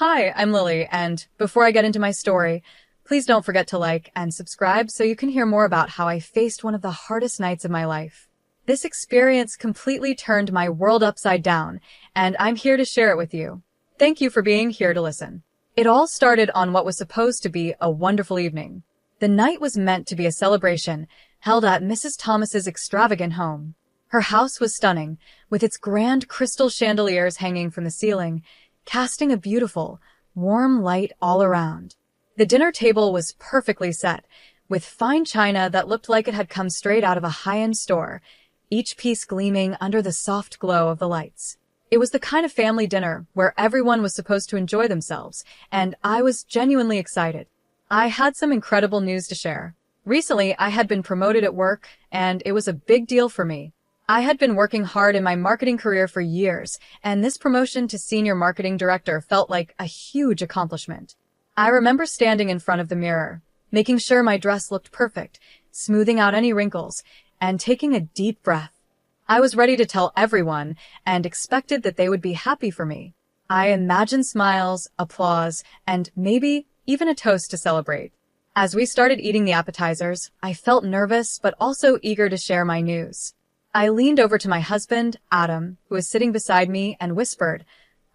Hi, I'm Lily, and before I get into my story, please don't forget to like and subscribe so you can hear more about how I faced one of the hardest nights of my life. This experience completely turned my world upside down, and I'm here to share it with you. Thank you for being here to listen. It all started on what was supposed to be a wonderful evening. The night was meant to be a celebration held at Mrs. Thomas's extravagant home. Her house was stunning, with its grand crystal chandeliers hanging from the ceiling, casting a beautiful, warm light all around. The dinner table was perfectly set, with fine china that looked like it had come straight out of a high-end store, each piece gleaming under the soft glow of the lights. It was the kind of family dinner where everyone was supposed to enjoy themselves, and I was genuinely excited. I had some incredible news to share. Recently, I had been promoted at work, and it was a big deal for me. I had been working hard in my marketing career for years, and this promotion to senior marketing director felt like a huge accomplishment. I remember standing in front of the mirror, making sure my dress looked perfect, smoothing out any wrinkles, and taking a deep breath. I was ready to tell everyone and expected that they would be happy for me. I imagined smiles, applause, and maybe even a toast to celebrate. As we started eating the appetizers, I felt nervous but also eager to share my news. I leaned over to my husband, Adam, who was sitting beside me, and whispered,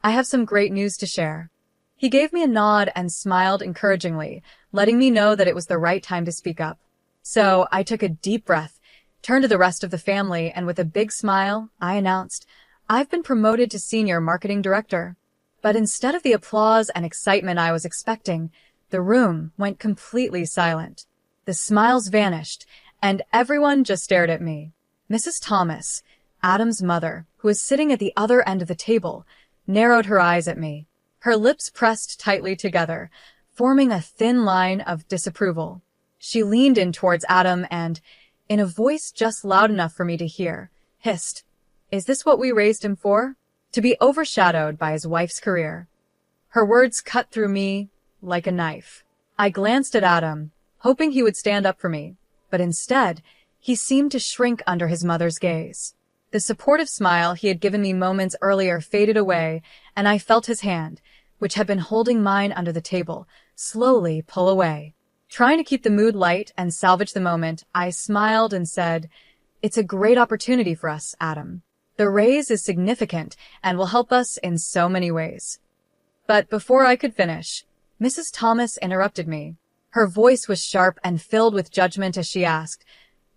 "I have some great news to share." He gave me a nod and smiled encouragingly, letting me know that it was the right time to speak up. So I took a deep breath, turned to the rest of the family, and with a big smile, I announced, "I've been promoted to senior marketing director." But instead of the applause and excitement I was expecting, the room went completely silent. The smiles vanished, and everyone just stared at me. Mrs. Thomas, Adam's mother, who was sitting at the other end of the table, narrowed her eyes at me. Her lips pressed tightly together, forming a thin line of disapproval. She leaned in towards Adam and, in a voice just loud enough for me to hear, hissed, "Is this what we raised him for? To be overshadowed by his wife's career?" Her words cut through me like a knife. I glanced at Adam, hoping he would stand up for me, but instead, he seemed to shrink under his mother's gaze. The supportive smile he had given me moments earlier faded away, and I felt his hand, which had been holding mine under the table, slowly pull away. Trying to keep the mood light and salvage the moment, I smiled and said, "It's a great opportunity for us, Adam. The raise is significant and will help us in so many ways." But before I could finish, Mrs. Thomas interrupted me. Her voice was sharp and filled with judgment as she asked,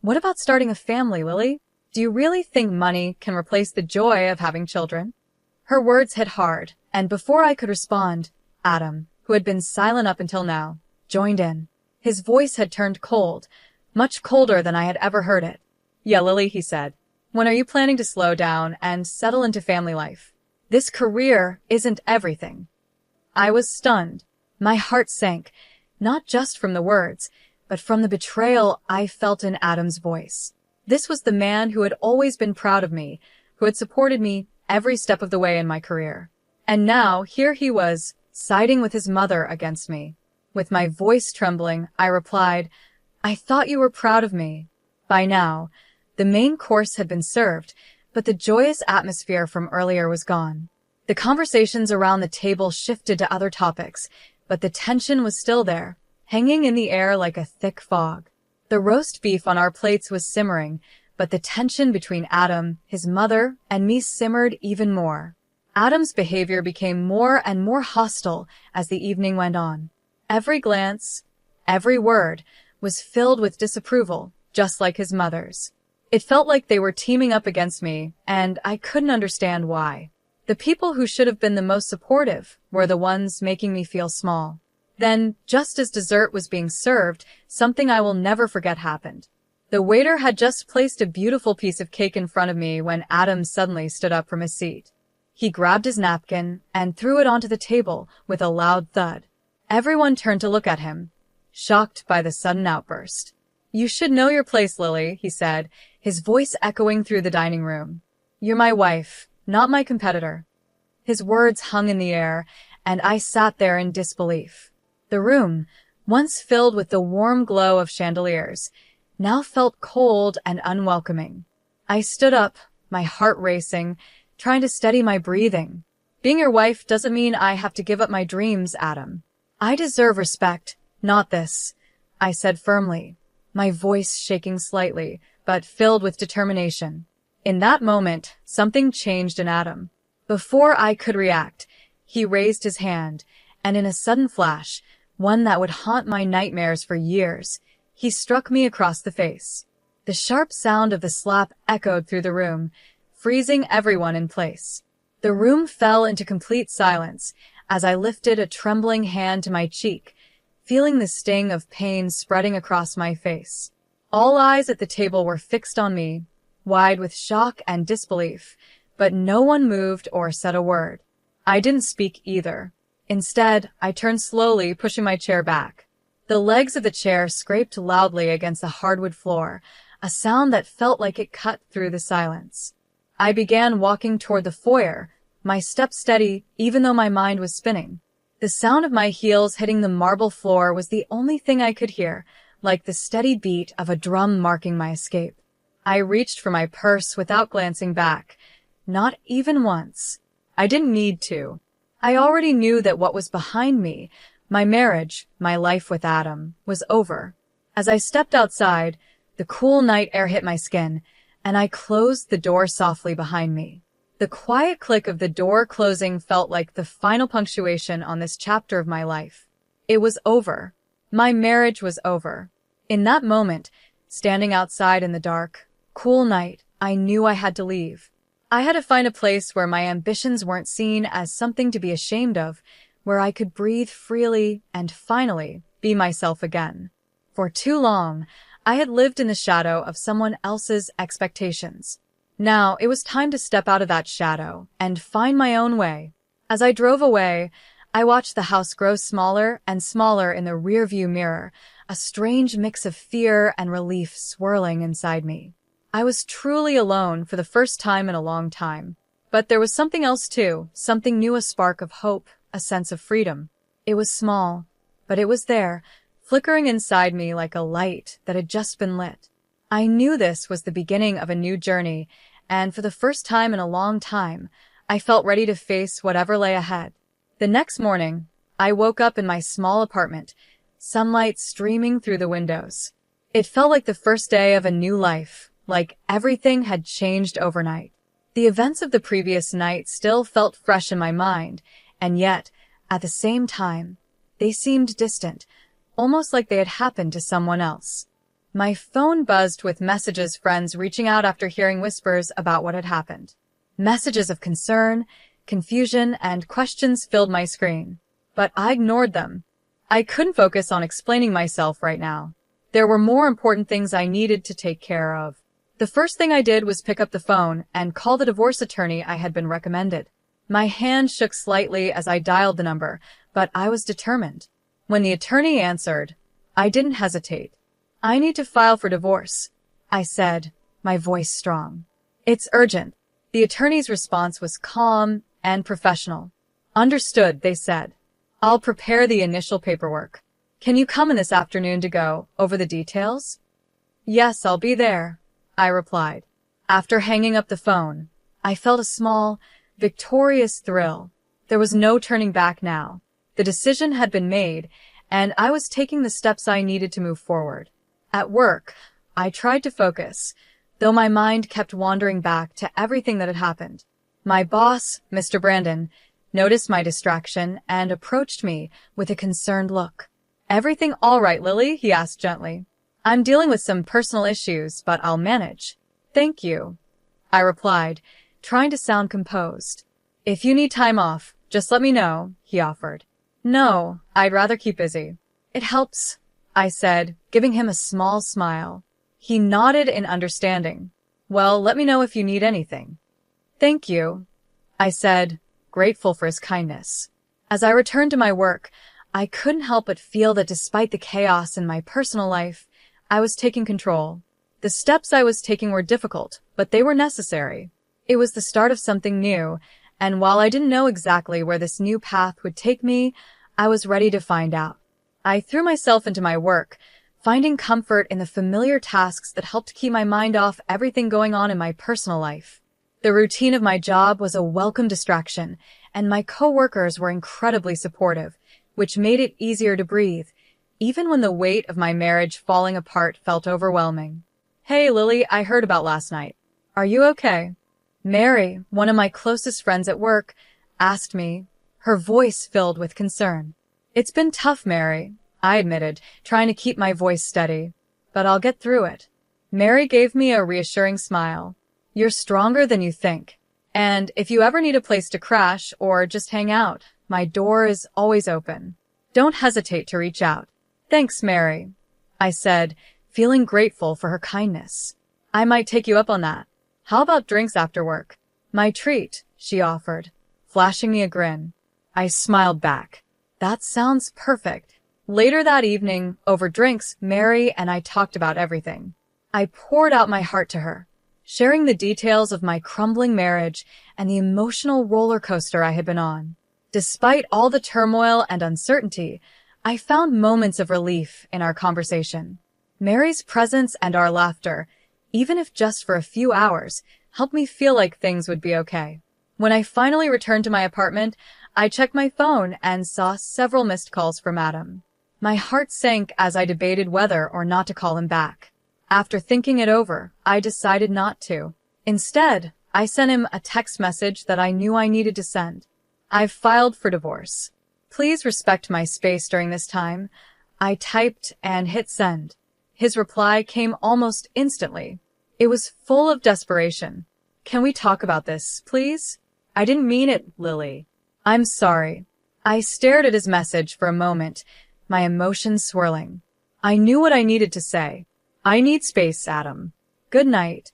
"What about starting a family, Lily? Do you really think money can replace the joy of having children?" Her words hit hard, and before I could respond, Adam, who had been silent up until now, joined in. His voice had turned cold, much colder than I had ever heard it. "Yeah, Lily," he said. "When are you planning to slow down and settle into family life? This career isn't everything." I was stunned. My heart sank, not just from the words, but from the betrayal I felt in Adam's voice. This was the man who had always been proud of me, who had supported me every step of the way in my career. And now, here he was, siding with his mother against me. With my voice trembling, I replied, "I thought you were proud of me." By now, the main course had been served, but the joyous atmosphere from earlier was gone. The conversations around the table shifted to other topics, but the tension was still there, hanging in the air like a thick fog. The roast beef on our plates was simmering, but the tension between Adam, his mother, and me simmered even more. Adam's behavior became more and more hostile as the evening went on. Every glance, every word, was filled with disapproval, just like his mother's. It felt like they were teaming up against me, and I couldn't understand why. The people who should have been the most supportive were the ones making me feel small. Then, just as dessert was being served, something I will never forget happened. The waiter had just placed a beautiful piece of cake in front of me when Adam suddenly stood up from his seat. He grabbed his napkin and threw it onto the table with a loud thud. Everyone turned to look at him, shocked by the sudden outburst. "You should know your place, Lily," he said, his voice echoing through the dining room. "You're my wife, not my competitor." His words hung in the air, and I sat there in disbelief. The room, once filled with the warm glow of chandeliers, now felt cold and unwelcoming. I stood up, my heart racing, trying to steady my breathing. Being your wife doesn't mean I have to give up my dreams, Adam. I deserve respect, not this, I said firmly, my voice shaking slightly, but filled with determination. In that moment, something changed in Adam. Before I could react, he raised his hand, and in a sudden flash, one that would haunt my nightmares for years, he struck me across the face. The sharp sound of the slap echoed through the room, freezing everyone in place. The room fell into complete silence as I lifted a trembling hand to my cheek, feeling the sting of pain spreading across my face. All eyes at the table were fixed on me, wide with shock and disbelief, but no one moved or said a word. I didn't speak either. Instead, I turned slowly, pushing my chair back. The legs of the chair scraped loudly against the hardwood floor, a sound that felt like it cut through the silence. I began walking toward the foyer, my steps steady even though my mind was spinning. The sound of my heels hitting the marble floor was the only thing I could hear, like the steady beat of a drum marking my escape. I reached for my purse without glancing back. Not even once. I didn't need to. I already knew that what was behind me, my marriage, my life with Adam, was over. As I stepped outside, the cool night air hit my skin, and I closed the door softly behind me. The quiet click of the door closing felt like the final punctuation on this chapter of my life. It was over. My marriage was over. In that moment, standing outside in the dark, cool night, I knew I had to leave. I had to find a place where my ambitions weren't seen as something to be ashamed of, where I could breathe freely and finally be myself again. For too long, I had lived in the shadow of someone else's expectations. Now, it was time to step out of that shadow and find my own way. As I drove away, I watched the house grow smaller and smaller in the rearview mirror, a strange mix of fear and relief swirling inside me. I was truly alone for the first time in a long time. But there was something else too, something new, a spark of hope, a sense of freedom. It was small, but it was there, flickering inside me like a light that had just been lit. I knew this was the beginning of a new journey, and for the first time in a long time, I felt ready to face whatever lay ahead. The next morning, I woke up in my small apartment, sunlight streaming through the windows. It felt like the first day of a new life, like everything had changed overnight. The events of the previous night still felt fresh in my mind, and yet, at the same time, they seemed distant, almost like they had happened to someone else. My phone buzzed with messages, friends reaching out after hearing whispers about what had happened. Messages of concern, confusion, and questions filled my screen, but I ignored them. I couldn't focus on explaining myself right now. There were more important things I needed to take care of. The first thing I did was pick up the phone and call the divorce attorney I had been recommended. My hand shook slightly as I dialed the number, but I was determined. When the attorney answered, I didn't hesitate. I need to file for divorce, I said, my voice strong. It's urgent. The attorney's response was calm and professional. Understood, they said. I'll prepare the initial paperwork. Can you come in this afternoon to go over the details? Yes, I'll be there, I replied. After hanging up the phone, I felt a small, victorious thrill. There was no turning back now. The decision had been made, and I was taking the steps I needed to move forward. At work, I tried to focus, though my mind kept wandering back to everything that had happened. My boss, Mr. Brandon, noticed my distraction and approached me with a concerned look. Everything all right, Lily? He asked gently. I'm dealing with some personal issues, but I'll manage. Thank you, I replied, trying to sound composed. If you need time off, just let me know, he offered. No, I'd rather keep busy. It helps, I said, giving him a small smile. He nodded in understanding. Well, let me know if you need anything. Thank you, I said, grateful for his kindness. As I returned to my work, I couldn't help but feel that despite the chaos in my personal life, I was taking control. The steps I was taking were difficult, but they were necessary. It was the start of something new, and while I didn't know exactly where this new path would take me, I was ready to find out. I threw myself into my work, finding comfort in the familiar tasks that helped keep my mind off everything going on in my personal life. The routine of my job was a welcome distraction, and my coworkers were incredibly supportive, which made it easier to breathe, even when the weight of my marriage falling apart felt overwhelming. "Hey, Lily, I heard about last night. Are you okay?" Mary, one of my closest friends at work, asked me, her voice filled with concern. "It's been tough, Mary," I admitted, trying to keep my voice steady. "But I'll get through it." Mary gave me a reassuring smile. "You're stronger than you think. And if you ever need a place to crash or just hang out, my door is always open. Don't hesitate to reach out." "Thanks, Mary," I said, feeling grateful for her kindness. "I might take you up on that. How about drinks after work?" "My treat," she offered, flashing me a grin. I smiled back. "That sounds perfect." Later that evening, over drinks, Mary and I talked about everything. I poured out my heart to her, sharing the details of my crumbling marriage and the emotional roller coaster I had been on. Despite all the turmoil and uncertainty, I found moments of relief in our conversation. Mary's presence and our laughter, even if just for a few hours, helped me feel like things would be okay. When I finally returned to my apartment, I checked my phone and saw several missed calls from Adam. My heart sank as I debated whether or not to call him back. After thinking it over, I decided not to. Instead, I sent him a text message that I knew I needed to send. "I've filed for divorce. Please respect my space during this time." I typed and hit send. His reply came almost instantly. It was full of desperation. "Can we talk about this, please?" "I didn't mean it, Lily. I'm sorry." I stared at his message for a moment, my emotions swirling. I knew what I needed to say. "I need space, Adam. Good night,"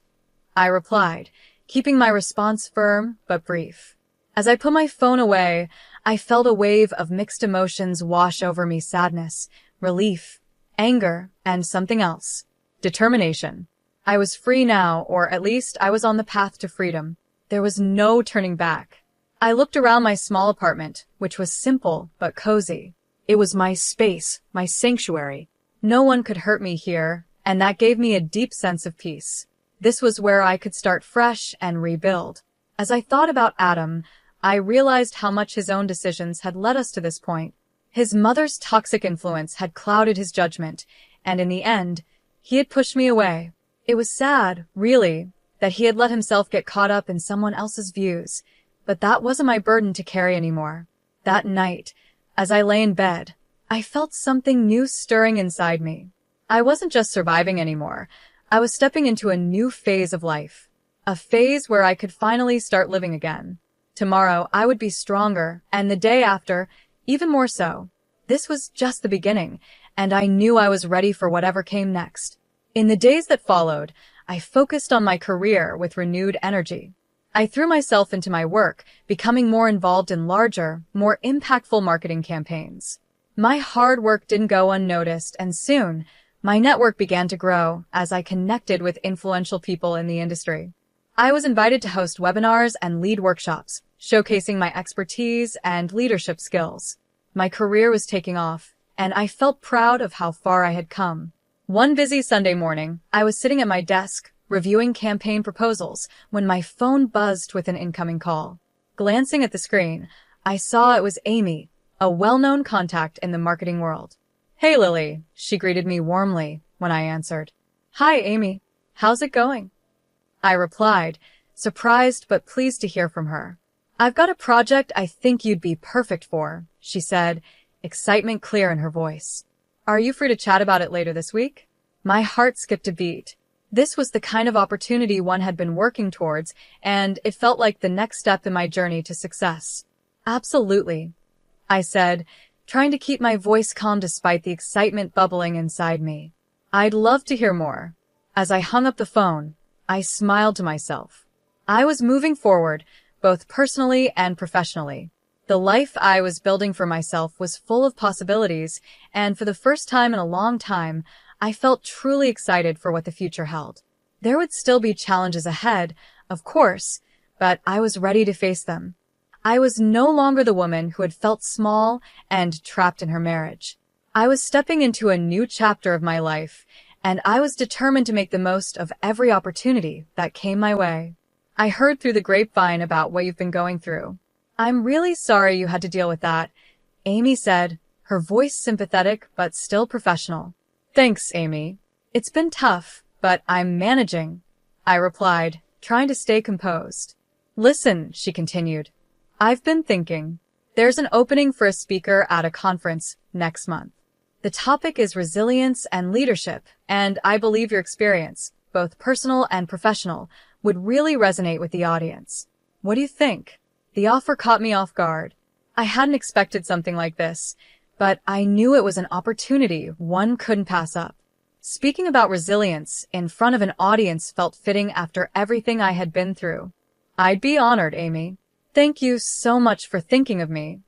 I replied, keeping my response firm but brief. As I put my phone away, I felt a wave of mixed emotions wash over me: sadness, relief, anger, and something else. Determination. I was free now, or at least I was on the path to freedom. There was no turning back. I looked around my small apartment, which was simple but cozy. It was my space, my sanctuary. No one could hurt me here, and that gave me a deep sense of peace. This was where I could start fresh and rebuild. As I thought about Adam, I realized how much his own decisions had led us to this point. His mother's toxic influence had clouded his judgment, and in the end, he had pushed me away. It was sad, really, that he had let himself get caught up in someone else's views, but that wasn't my burden to carry anymore. That night, as I lay in bed, I felt something new stirring inside me. I wasn't just surviving anymore. I was stepping into a new phase of life. A phase where I could finally start living again. Tomorrow, I would be stronger, and the day after, even more so. This was just the beginning, and I knew I was ready for whatever came next. In the days that followed, I focused on my career with renewed energy. I threw myself into my work, becoming more involved in larger, more impactful marketing campaigns. My hard work didn't go unnoticed, and soon, my network began to grow as I connected with influential people in the industry. I was invited to host webinars and lead workshops, showcasing my expertise and leadership skills. My career was taking off, and I felt proud of how far I had come. One busy Sunday morning, I was sitting at my desk, reviewing campaign proposals, when my phone buzzed with an incoming call. Glancing at the screen, I saw it was Amy, a well-known contact in the marketing world. "Hey, Lily," she greeted me warmly when I answered. "Hi, Amy. How's it going?" I replied, surprised but pleased to hear from her. "I've got a project I think you'd be perfect for," she said, excitement clear in her voice. "Are you free to chat about it later this week?" My heart skipped a beat. This was the kind of opportunity one had been working towards, and it felt like the next step in my journey to success. "Absolutely," I said, trying to keep my voice calm despite the excitement bubbling inside me. "I'd love to hear more." As I hung up the phone, I smiled to myself. I was moving forward, both personally and professionally. The life I was building for myself was full of possibilities, and for the first time in a long time, I felt truly excited for what the future held. There would still be challenges ahead, of course, but I was ready to face them. I was no longer the woman who had felt small and trapped in her marriage. I was stepping into a new chapter of my life, and I was determined to make the most of every opportunity that came my way. "I heard through the grapevine about what you've been going through," I'm really sorry you had to deal with that, Amy said, her voice sympathetic but still professional. Thanks, Amy. It's been tough, but I'm managing, I replied, trying to stay composed. Listen, she continued. I've been thinking. There's an opening for a speaker at a conference next month. The topic is resilience and leadership, and I believe your experience, both personal and professional, would really resonate with the audience. What do you think? The offer caught me off guard. I hadn't expected something like this, but I knew it was an opportunity one couldn't pass up. Speaking about resilience in front of an audience felt fitting after everything I had been through. I'd be honored, Amy. Thank you so much for thinking of me,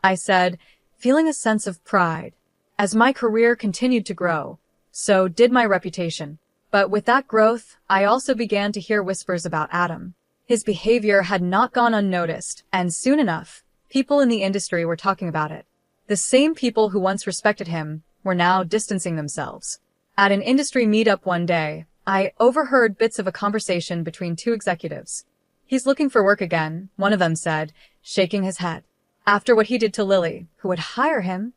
I said, feeling a sense of pride. As my career continued to grow, so did my reputation. But with that growth, I also began to hear whispers about Adam. His behavior had not gone unnoticed, and soon enough, people in the industry were talking about it. The same people who once respected him were now distancing themselves. At an industry meetup one day, I overheard bits of a conversation between two executives. He's looking for work again, one of them said, shaking his head. After what he did to Lily, who would hire him?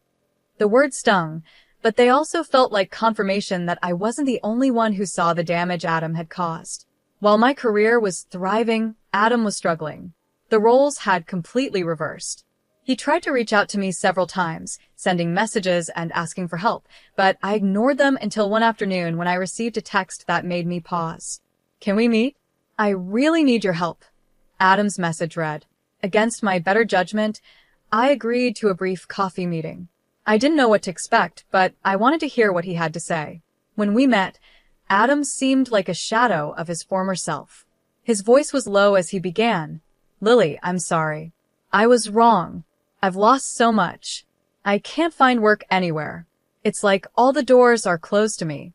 The word stung, but they also felt like confirmation that I wasn't the only one who saw the damage Adam had caused. While my career was thriving, Adam was struggling. The roles had completely reversed. He tried to reach out to me several times, sending messages and asking for help, but I ignored them until one afternoon when I received a text that made me pause. Can we meet? I really need your help, Adam's message read. Against my better judgment, I agreed to a brief coffee meeting. I didn't know what to expect, but I wanted to hear what he had to say. When we met, Adam seemed like a shadow of his former self. His voice was low as he began. Lily, I'm sorry. I was wrong. I've lost so much. I can't find work anywhere. It's like all the doors are closed to me.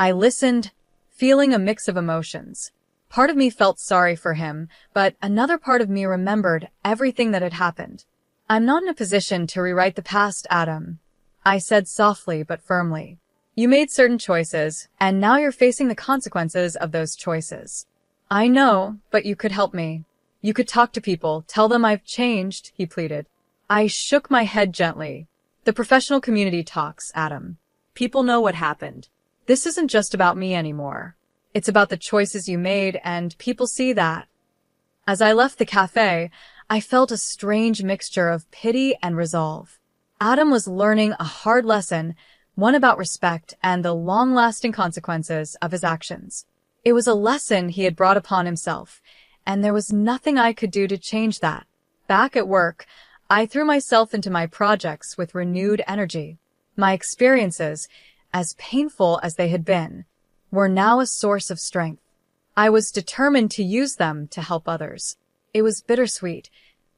I listened, feeling a mix of emotions. Part of me felt sorry for him, but another part of me remembered everything that had happened. I'm not in a position to rewrite the past, Adam, I said softly but firmly. You made certain choices, and now you're facing the consequences of those choices. I know, but you could help me. You could talk to people, tell them I've changed, he pleaded. I shook my head gently. The professional community talks, Adam. People know what happened. This isn't just about me anymore. It's about the choices you made, and people see that. As I left the cafe, I felt a strange mixture of pity and resolve. Adam was learning a hard lesson, one about respect and the long-lasting consequences of his actions. It was a lesson he had brought upon himself, and there was nothing I could do to change that. Back at work, I threw myself into my projects with renewed energy. My experiences, as painful as they had been, were now a source of strength. I was determined to use them to help others. It was bittersweet,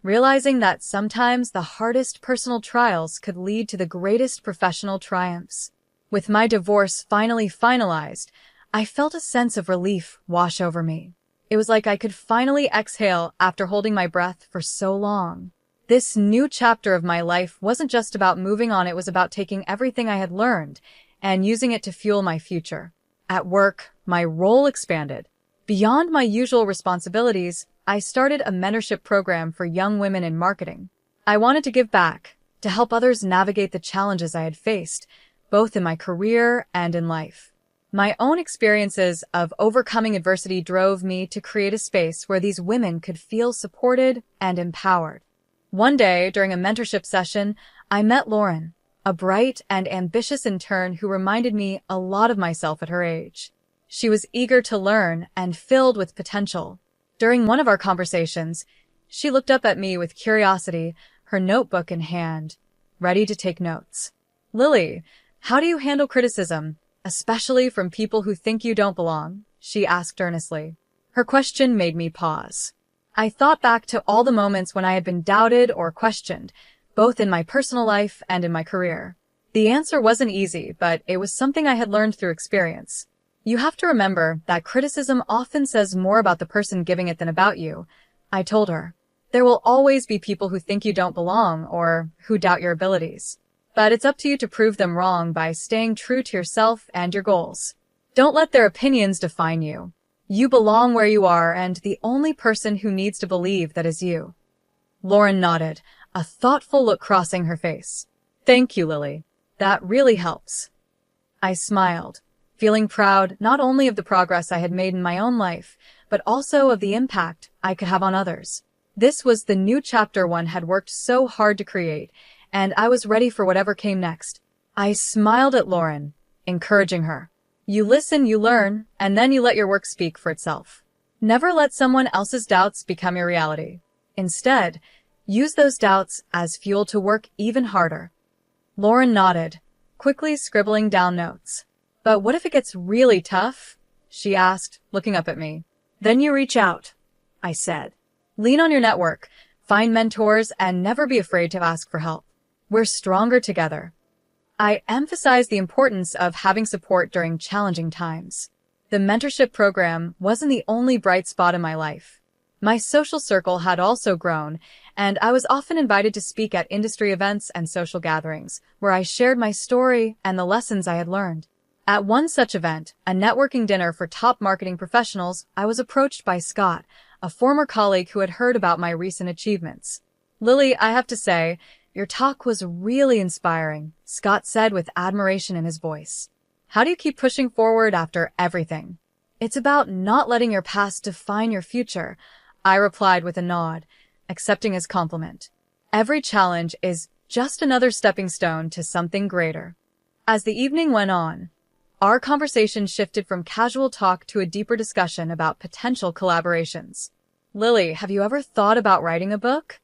realizing that sometimes the hardest personal trials could lead to the greatest professional triumphs. With my divorce finally finalized, I felt a sense of relief wash over me. It was like I could finally exhale after holding my breath for so long. This new chapter of my life wasn't just about moving on, it was about taking everything I had learned and using it to fuel my future. At work, my role expanded. Beyond my usual responsibilities, I started a mentorship program for young women in marketing. I wanted to give back, to help others navigate the challenges I had faced, both in my career and in life. My own experiences of overcoming adversity drove me to create a space where these women could feel supported and empowered. One day, during a mentorship session, I met Lauren, a bright and ambitious intern who reminded me a lot of myself at her age. She was eager to learn and filled with potential. During one of our conversations, she looked up at me with curiosity, her notebook in hand, ready to take notes. Lily, how do you handle criticism, especially from people who think you don't belong? She asked earnestly. Her question made me pause. I thought back to all the moments when I had been doubted or questioned, both in my personal life and in my career. The answer wasn't easy, but it was something I had learned through experience. You have to remember that criticism often says more about the person giving it than about you, I told her. There will always be people who think you don't belong or who doubt your abilities. But it's up to you to prove them wrong by staying true to yourself and your goals. Don't let their opinions define you. You belong where you are, and the only person who needs to believe that is you. Lauren nodded, a thoughtful look crossing her face. Thank you, Lily. That really helps. I smiled, feeling proud not only of the progress I had made in my own life, but also of the impact I could have on others. This was the new chapter one had worked so hard to create, and I was ready for whatever came next. I smiled at Lauren, encouraging her. You listen, you learn, and then you let your work speak for itself. Never let someone else's doubts become your reality. Instead, use those doubts as fuel to work even harder. Lauren nodded, quickly scribbling down notes. But what if it gets really tough? She asked, looking up at me. Then you reach out, I said. Lean on your network, find mentors, and never be afraid to ask for help. We're stronger together. I emphasized the importance of having support during challenging times. The mentorship program wasn't the only bright spot in my life. My social circle had also grown, and I was often invited to speak at industry events and social gatherings, where I shared my story and the lessons I had learned. At one such event, a networking dinner for top marketing professionals, I was approached by Scott, a former colleague who had heard about my recent achievements. Lily, I have to say, your talk was really inspiring, Scott said with admiration in his voice. How do you keep pushing forward after everything? It's about not letting your past define your future, I replied with a nod, accepting his compliment. Every challenge is just another stepping stone to something greater. As the evening went on, our conversation shifted from casual talk to a deeper discussion about potential collaborations. Lily, have you ever thought about writing a book?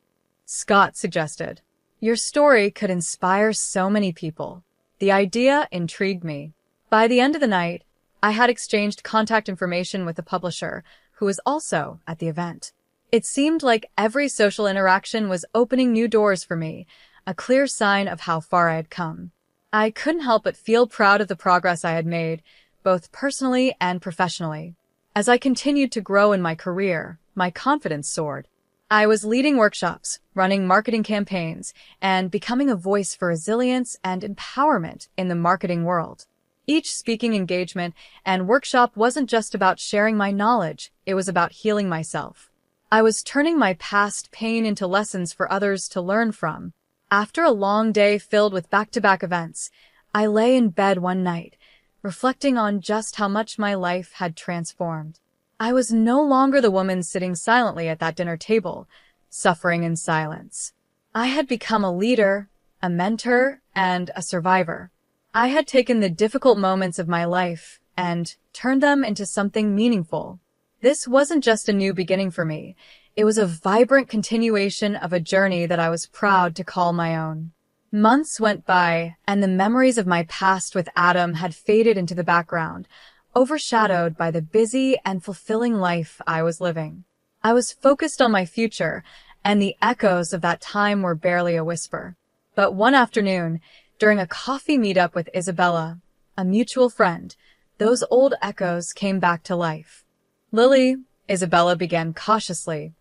Scott suggested. Your story could inspire so many people. The idea intrigued me. By the end of the night, I had exchanged contact information with a publisher who was also at the event. It seemed like every social interaction was opening new doors for me, a clear sign of how far I had come. I couldn't help but feel proud of the progress I had made, both personally and professionally. As I continued to grow in my career, my confidence soared. I was leading workshops, running marketing campaigns, and becoming a voice for resilience and empowerment in the marketing world. Each speaking engagement and workshop wasn't just about sharing my knowledge, it was about healing myself. I was turning my past pain into lessons for others to learn from. After a long day filled with back-to-back events, I lay in bed one night, reflecting on just how much my life had transformed. I was no longer the woman sitting silently at that dinner table, suffering in silence. I had become a leader, a mentor, and a survivor. I had taken the difficult moments of my life and turned them into something meaningful. This wasn't just a new beginning for me. It was a vibrant continuation of a journey that I was proud to call my own. Months went by, and the memories of my past with Adam had faded into the background, overshadowed by the busy and fulfilling life I was living. I was focused on my future, and the echoes of that time were barely a whisper. But one afternoon, during a coffee meetup with Isabella, a mutual friend, those old echoes came back to life. Lily, Isabella began cautiously,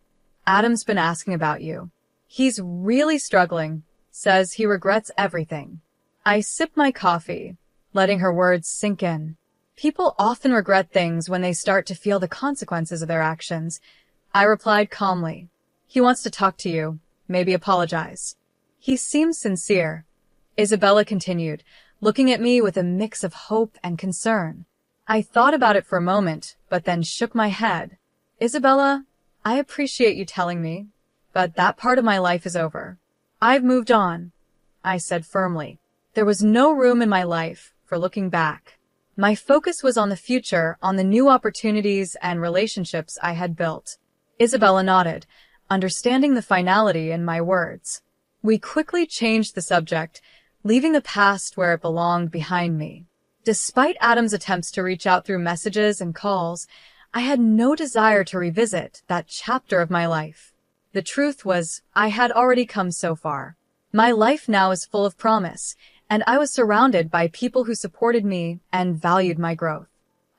Adam's been asking about you. He's really struggling, says he regrets everything. I sipped my coffee, letting her words sink in. People often regret things when they start to feel the consequences of their actions. I replied calmly. He wants to talk to you, maybe apologize. He seems sincere. Isabella continued, looking at me with a mix of hope and concern. I thought about it for a moment, but then shook my head. Isabella, I appreciate you telling me, but that part of my life is over. I've moved on, I said firmly. There was no room in my life for looking back. My focus was on the future, on the new opportunities and relationships I had built. Isabella nodded, understanding the finality in my words. We quickly changed the subject, leaving the past where it belonged behind me. Despite Adam's attempts to reach out through messages and calls, I had no desire to revisit that chapter of my life. The truth was, I had already come so far. My life now is full of promise, and I was surrounded by people who supported me and valued my growth.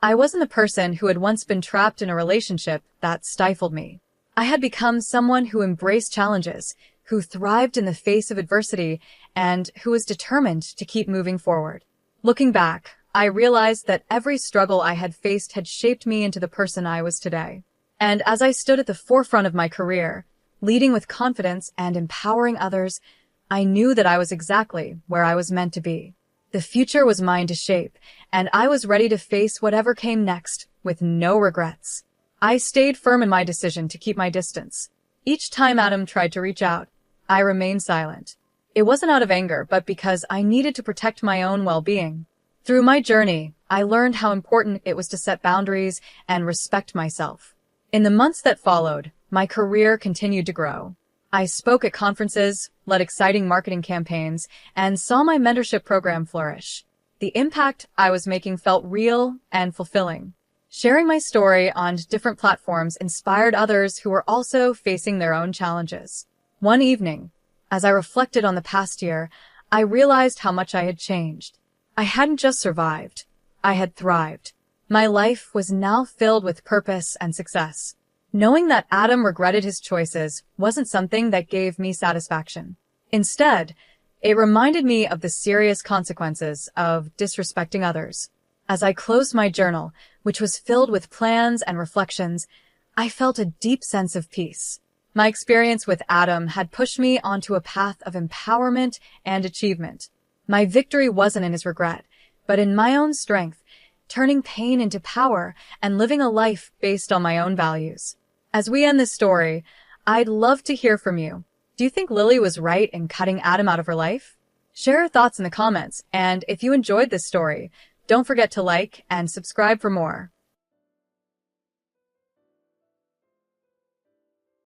I wasn't the person who had once been trapped in a relationship that stifled me. I had become someone who embraced challenges, who thrived in the face of adversity, and who was determined to keep moving forward. Looking back, I realized that every struggle I had faced had shaped me into the person I was today. And as I stood at the forefront of my career, leading with confidence and empowering others, I knew that I was exactly where I was meant to be. The future was mine to shape, and I was ready to face whatever came next with no regrets. I stayed firm in my decision to keep my distance. Each time Adam tried to reach out, I remained silent. It wasn't out of anger, but because I needed to protect my own well-being. Through my journey, I learned how important it was to set boundaries and respect myself. In the months that followed, my career continued to grow. I spoke at conferences, led exciting marketing campaigns, and saw my mentorship program flourish. The impact I was making felt real and fulfilling. Sharing my story on different platforms inspired others who were also facing their own challenges. One evening, as I reflected on the past year, I realized how much I had changed. I hadn't just survived, I had thrived. My life was now filled with purpose and success. Knowing that Adam regretted his choices wasn't something that gave me satisfaction. Instead, it reminded me of the serious consequences of disrespecting others. As I closed my journal, which was filled with plans and reflections, I felt a deep sense of peace. My experience with Adam had pushed me onto a path of empowerment and achievement. My victory wasn't in his regret, but in my own strength, turning pain into power and living a life based on my own values. As we end this story, I'd love to hear from you. Do you think Lily was right in cutting Adam out of her life? Share your thoughts in the comments, and if you enjoyed this story, don't forget to like and subscribe for more.